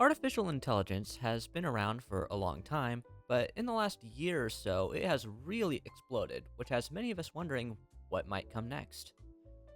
Artificial intelligence has been around for a long time, but in the last year or so, it has really exploded, which has many of us wondering what might come next.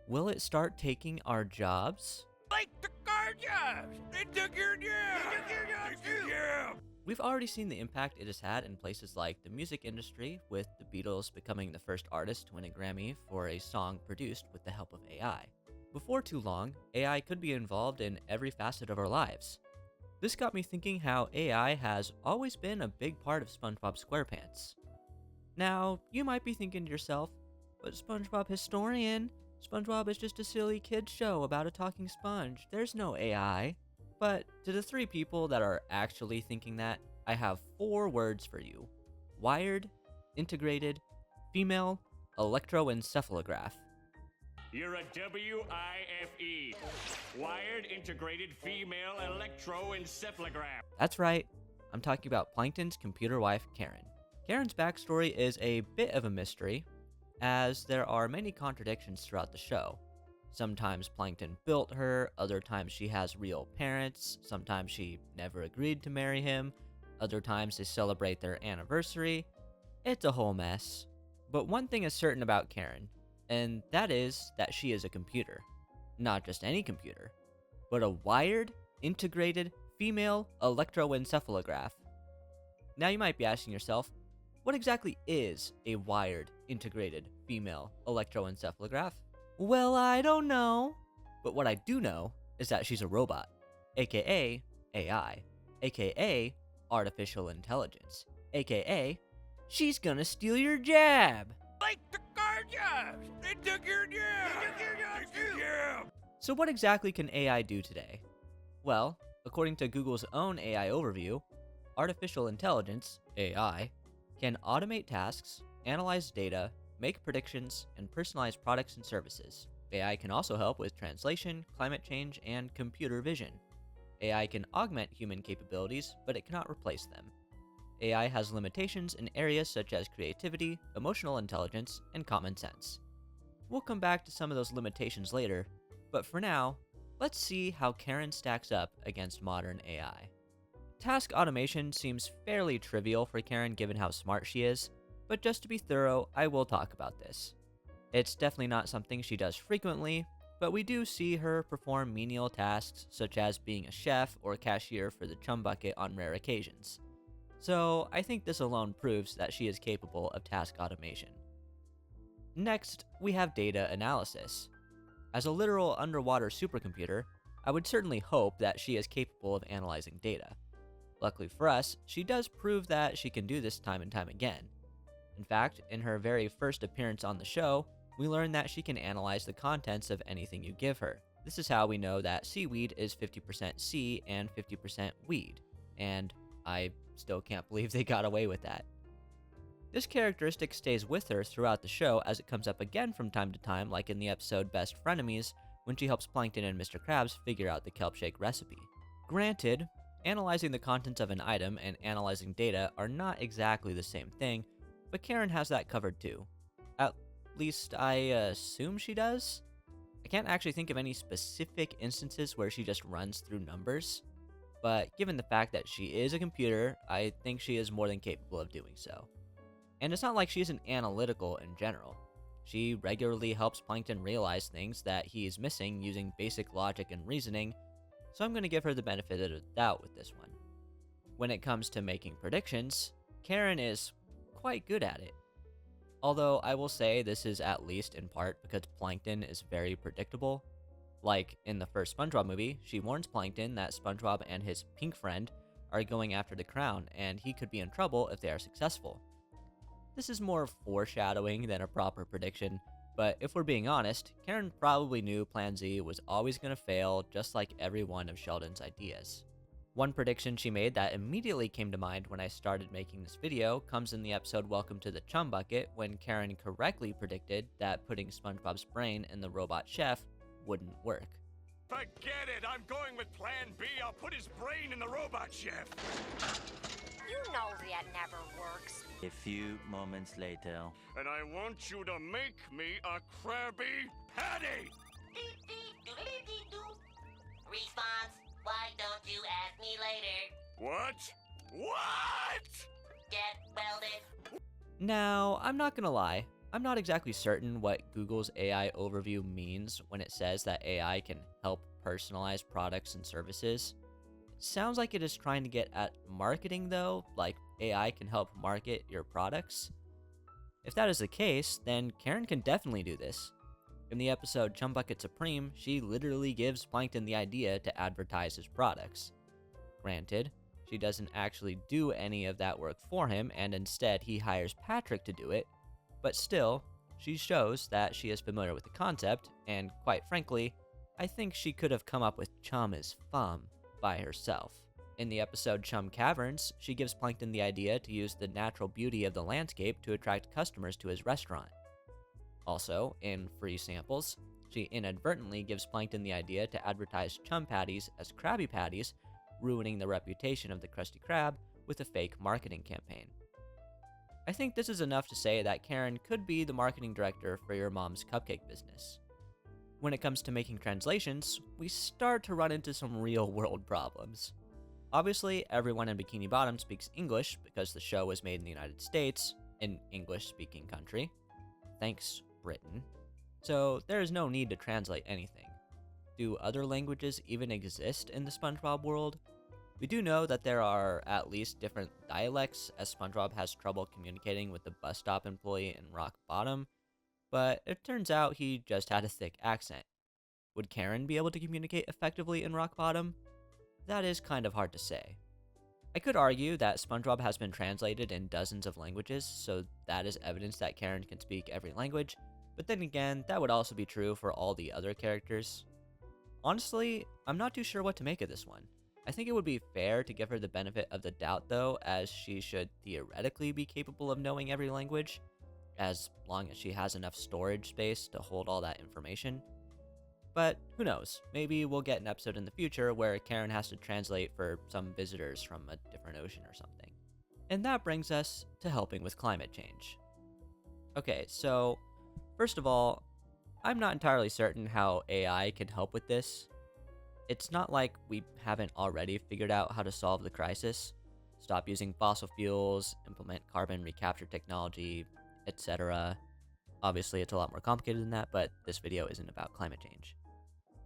Will it start taking our jobs? Like the car jobs! They took your job! They took your job too! We've already seen the impact it has had in places like the music industry, with the Beatles becoming the first artist to win a Grammy for a song produced with the help of AI. Before too long, AI could be involved in every facet of our lives. This got me thinking how AI has always been a big part of Spongebob Squarepants. Now, you might be thinking to yourself, but SpongeBob Historian, SpongeBob is just a silly kid's show about a talking sponge. There's no AI. But to the three people that are actually thinking that, I have 4 words for you. Wired, integrated, female, electroencephalograph. You're a WIFE. Wired Integrated Female Electroencephalograph. That's right, I'm talking about Plankton's computer wife, Karen. Karen's backstory is a bit of a mystery, as there are many contradictions throughout the show. Sometimes Plankton built her, other times she has real parents, sometimes she never agreed to marry him, other times they celebrate their anniversary. It's a whole mess. But one thing is certain about Karen, and that is that she is a computer. Not just any computer, but a wired, integrated, female electroencephalograph. Now you might be asking yourself, what exactly is a wired, integrated, female electroencephalograph? Well, I don't know. But what I do know is that she's a robot, aka AI, aka artificial intelligence, aka she's gonna steal your jab. Like the car jobs! They took your job! They took your job too! So what exactly can AI do today? Well, according to Google's own AI overview, artificial intelligence, AI, can automate tasks, analyze data, make predictions, and personalize products and services. AI can also help with translation, climate change, and computer vision. AI can augment human capabilities, but it cannot replace them. AI has limitations in areas such as creativity, emotional intelligence, and common sense. We'll come back to some of those limitations later, but for now, let's see how Karen stacks up against modern AI. Task automation seems fairly trivial for Karen given how smart she is, but just to be thorough, I will talk about this. It's definitely not something she does frequently, but we do see her perform menial tasks such as being a chef or cashier for the Chum Bucket on rare occasions. So I think this alone proves that she is capable of task automation. Next, we have data analysis. As a literal underwater supercomputer, I would certainly hope that she is capable of analyzing data. Luckily for us, she does prove that she can do this time and time again. In fact, in her very first appearance on the show, we learn that she can analyze the contents of anything you give her. This is how we know that seaweed is 50% sea and 50% weed, and I still can't believe they got away with that. This characteristic stays with her throughout the show as it comes up again from time to time, like in the episode Best Frenemies, when she helps Plankton and Mr. Krabs figure out the kelp shake recipe. Granted, analyzing the contents of an item and analyzing data are not exactly the same thing, but Karen has that covered too. At least I assume she does? I can't actually think of any specific instances where she just runs through numbers, but given the fact that she is a computer, I think she is more than capable of doing so. And it's not like she isn't analytical in general. She regularly helps Plankton realize things that he is missing using basic logic and reasoning, so I'm going to give her the benefit of the doubt with this one. When it comes to making predictions, Karen is quite good at it. Although I will say this is at least in part because Plankton is very predictable. Like in the first SpongeBob movie, she warns Plankton that SpongeBob and his pink friend are going after the crown and he could be in trouble if they are successful. This is more foreshadowing than a proper prediction, but if we're being honest, Karen probably knew Plan Z was always going to fail just like every one of Sheldon's ideas. One prediction she made that immediately came to mind when I started making this video comes in the episode Welcome to the Chum Bucket, when Karen correctly predicted that putting SpongeBob's brain in the robot chef wouldn't work. Forget it! I'm going with Plan B. I'll put his brain in the robot chef. You know that never works. A few moments later. And I want you to make me a Krabby Patty! Response, Why don't you ask me later? What? What? Get welded? Now, I'm not gonna lie, I'm not exactly certain what Google's AI overview means when it says that AI can help personalize products and services. It sounds like it is trying to get at marketing though, like AI can help market your products. If that is the case, then Karen can definitely do this. In the episode Chum Bucket Supreme, she literally gives Plankton the idea to advertise his products. Granted, she doesn't actually do any of that work for him, and instead he hires Patrick to do it, but still, she shows that she is familiar with the concept, and quite frankly, I think she could have come up with Chum as fun by herself. In the episode Chum Caverns, she gives Plankton the idea to use the natural beauty of the landscape to attract customers to his restaurant. Also, in Free Samples, she inadvertently gives Plankton the idea to advertise Chum patties as Krabby Patties, ruining the reputation of the Krusty Krab with a fake marketing campaign. I think this is enough to say that Karen could be the marketing director for your mom's cupcake business. When it comes to making translations, we start to run into some real-world problems. Obviously, everyone in Bikini Bottom speaks English because the show was made in the United States, an English-speaking country. Thanks, Britain. So there is no need to translate anything. Do other languages even exist in the SpongeBob world? We do know that there are at least different dialects, as SpongeBob has trouble communicating with the bus stop employee in Rock Bottom, but it turns out he just had a thick accent. Would Karen be able to communicate effectively in Rock Bottom? That is kind of hard to say. I could argue that SpongeBob has been translated in dozens of languages, so that is evidence that Karen can speak every language, but then again, that would also be true for all the other characters. Honestly, I'm not too sure what to make of this one. I think it would be fair to give her the benefit of the doubt though, as she should theoretically be capable of knowing every language, as long as she has enough storage space to hold all that information. But who knows, maybe we'll get an episode in the future where Karen has to translate for some visitors from a different ocean or something. And that brings us to helping with climate change. Okay, so first of all, I'm not entirely certain how AI can help with this. It's not like we haven't already figured out how to solve the crisis. Stop using fossil fuels, implement carbon recapture technology, etc. Obviously, it's a lot more complicated than that, but this video isn't about climate change.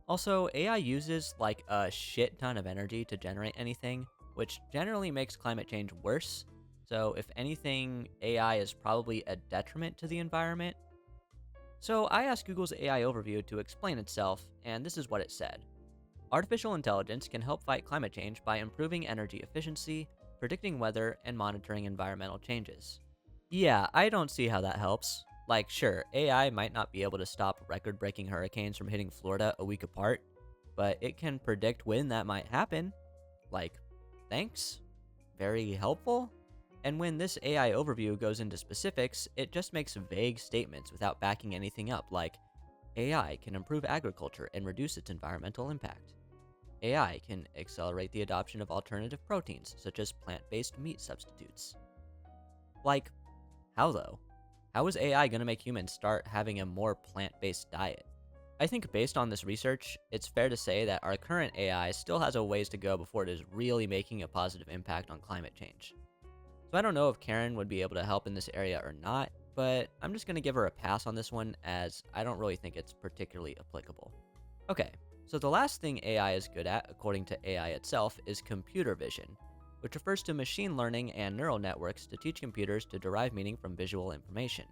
Also, AI uses like a shit ton of energy to generate anything, which generally makes climate change worse. So if anything, AI is probably a detriment to the environment. So I asked Google's AI overview to explain itself, and this is what it said. Artificial intelligence can help fight climate change by improving energy efficiency, predicting weather, and monitoring environmental changes. Yeah, I don't see how that helps. Like, sure, AI might not be able to stop record-breaking hurricanes from hitting Florida a week apart, but it can predict when that might happen. Like, thanks? Very helpful? And when this AI overview goes into specifics, it just makes vague statements without backing anything up, like, AI can improve agriculture and reduce its environmental impact. AI can accelerate the adoption of alternative proteins, such as plant-based meat substitutes. Like, how though? How is AI going to make humans start having a more plant-based diet? I think based on this research, it's fair to say that our current AI still has a ways to go before it is really making a positive impact on climate change. So I don't know if Karen would be able to help in this area or not, but I'm just going to give her a pass on this one as I don't really think it's particularly applicable. Okay, so the last thing AI is good at, according to AI itself, is computer vision, which refers to machine learning and neural networks to teach computers to derive meaning from visual information.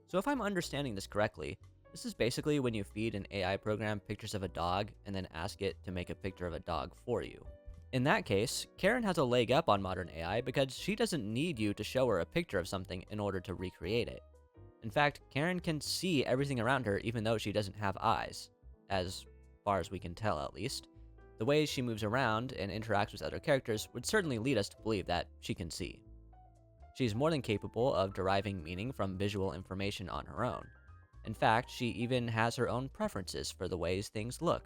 So if I'm understanding this correctly, this is basically when you feed an AI program pictures of a dog and then ask it to make a picture of a dog for you. In that case, Karen has a leg up on modern AI because she doesn't need you to show her a picture of something in order to recreate it. In fact, Karen can see everything around her even though she doesn't have eyes, as far as we can tell at least. The way she moves around and interacts with other characters would certainly lead us to believe that she can see. She's more than capable of deriving meaning from visual information on her own. In fact, she even has her own preferences for the ways things look.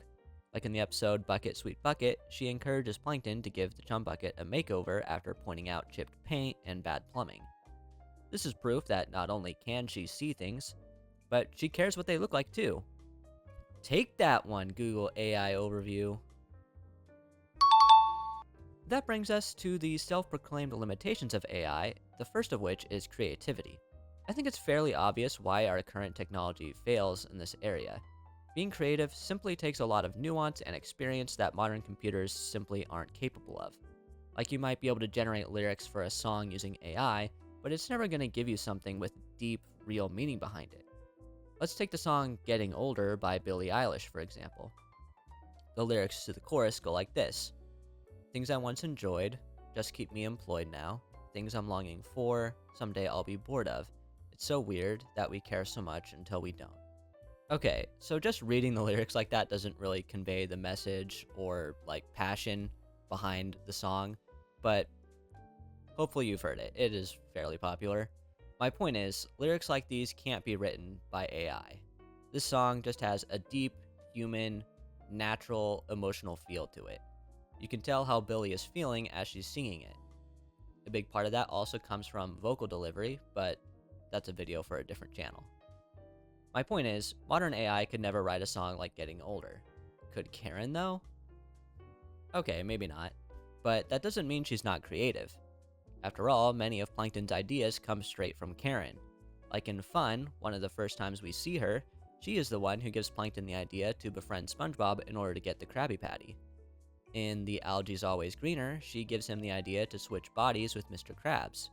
Like in the episode Bucket Sweet Bucket, she encourages Plankton to give the Chum Bucket a makeover after pointing out chipped paint and bad plumbing. This is proof that not only can she see things, but she cares what they look like too. Take that one, Google AI overview. That brings us to the self-proclaimed limitations of AI, the first of which is creativity. I think it's fairly obvious why our current technology fails in this area. Being creative simply takes a lot of nuance and experience that modern computers simply aren't capable of. Like, you might be able to generate lyrics for a song using AI, but it's never going to give you something with deep, real meaning behind it. Let's take the song Getting Older by Billie Eilish, for example. The lyrics to the chorus go like this: "Things I once enjoyed, just keep me employed now. Things I'm longing for, someday I'll be bored of. It's so weird that we care so much until we don't." Okay, so just reading the lyrics like that doesn't really convey the message or, like, passion behind the song, but hopefully you've heard it. It is fairly popular. My point is, lyrics like these can't be written by AI. This song just has a deep, human, natural, emotional feel to it. You can tell how Billie is feeling as she's singing it. A big part of that also comes from vocal delivery, but that's a video for a different channel. My point is, modern AI could never write a song like Getting Older. Could Karen, though? Okay, maybe not. But that doesn't mean she's not creative. After all, many of Plankton's ideas come straight from Karen. Like in Fun, one of the first times we see her, she is the one who gives Plankton the idea to befriend Spongebob in order to get the Krabby Patty. In The Algae's Always Greener, she gives him the idea to switch bodies with Mr. Krabs.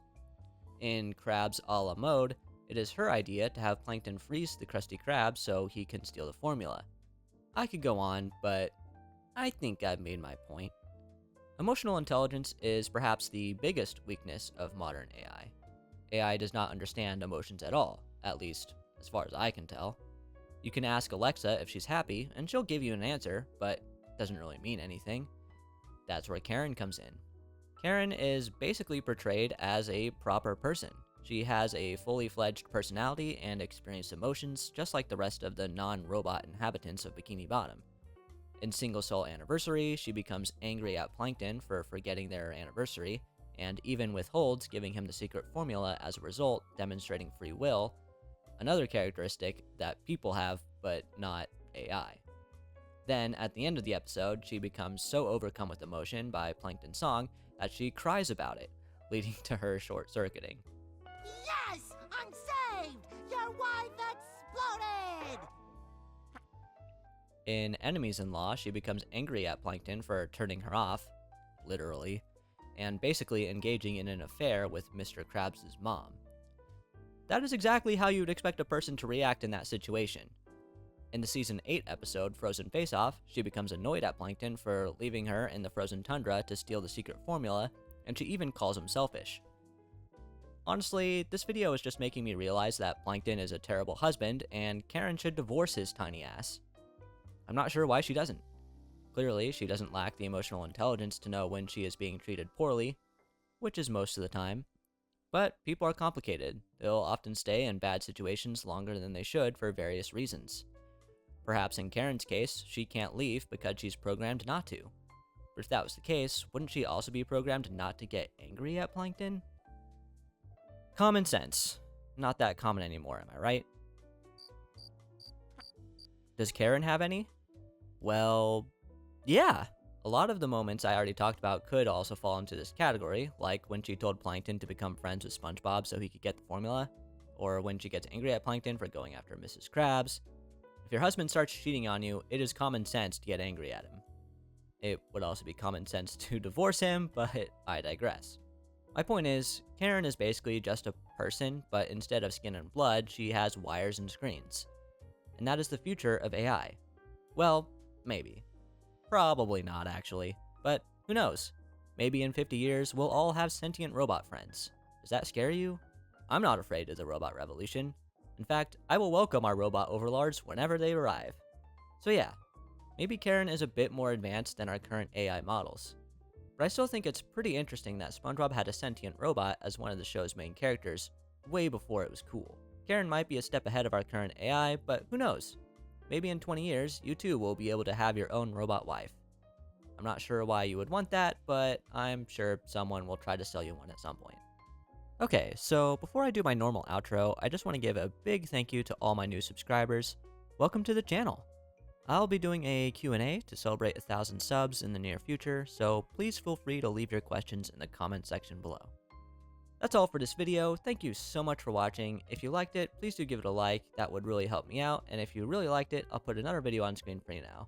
In Krabs a la Mode, it is her idea to have Plankton freeze the Krusty Krab so he can steal the formula. I could go on, but I think I've made my point. Emotional intelligence is perhaps the biggest weakness of modern AI. AI does not understand emotions at all, at least as far as I can tell. You can ask Alexa if she's happy, and she'll give you an answer, but it doesn't really mean anything. That's where Karen comes in. Karen is basically portrayed as a proper person. She has a fully fledged personality and experienced emotions, just like the rest of the non-robot inhabitants of Bikini Bottom. In Single Soul Anniversary, she becomes angry at Plankton for forgetting their anniversary, and even withholds giving him the secret formula as a result, demonstrating free will, another characteristic that people have, but not AI. Then, at the end of the episode, she becomes so overcome with emotion by Plankton's song that she cries about it, leading to her short-circuiting. Yes! I'm saved! Your wife exploded! In Enemies-in-Law, she becomes angry at Plankton for turning her off, literally, and basically engaging in an affair with Mr. Krabs' mom. That is exactly how you would expect a person to react in that situation. In the Season 8 episode, Frozen Face-Off, she becomes annoyed at Plankton for leaving her in the frozen tundra to steal the secret formula, and she even calls him selfish. Honestly, this video is just making me realize that Plankton is a terrible husband, and Karen should divorce his tiny ass. I'm not sure why she doesn't. Clearly, she doesn't lack the emotional intelligence to know when she is being treated poorly, which is most of the time. But people are complicated. They'll often stay in bad situations longer than they should for various reasons. Perhaps in Karen's case, she can't leave because she's programmed not to. But if that was the case, wouldn't she also be programmed not to get angry at Plankton? Common sense. Not that common anymore, am I right? Does Karen have any? Well, yeah. A lot of the moments I already talked about could also fall into this category, like when she told Plankton to become friends with SpongeBob so he could get the formula, or when she gets angry at Plankton for going after Mrs. Krabs. If your husband starts cheating on you, it is common sense to get angry at him. It would also be common sense to divorce him, but I digress. My point is, Karen is basically just a person, but instead of skin and blood, she has wires and screens. And that is the future of AI. Well, maybe. Probably not, actually. But who knows? Maybe in 50 years, we'll all have sentient robot friends. Does that scare you? I'm not afraid of the robot revolution. In fact, I will welcome our robot overlords whenever they arrive. So yeah, maybe Karen is a bit more advanced than our current AI models. But I still think it's pretty interesting that SpongeBob had a sentient robot as one of the show's main characters, way before it was cool. Karen might be a step ahead of our current AI, but who knows? Maybe in 20 years, you too will be able to have your own robot wife. I'm not sure why you would want that, but I'm sure someone will try to sell you one at some point. Okay, so before I do my normal outro, I just want to give a big thank you to all my new subscribers. Welcome to the channel. I'll be doing a Q&A to celebrate 1,000 subs in the near future, so please feel free to leave your questions in the comment section below. That's all for this video. Thank you so much for watching. If you liked it, please do give it a like. That would really help me out. And if you really liked it, I'll put another video on screen for you now.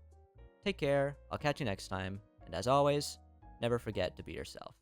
Take care, I'll catch you next time, and as always, never forget to be yourself.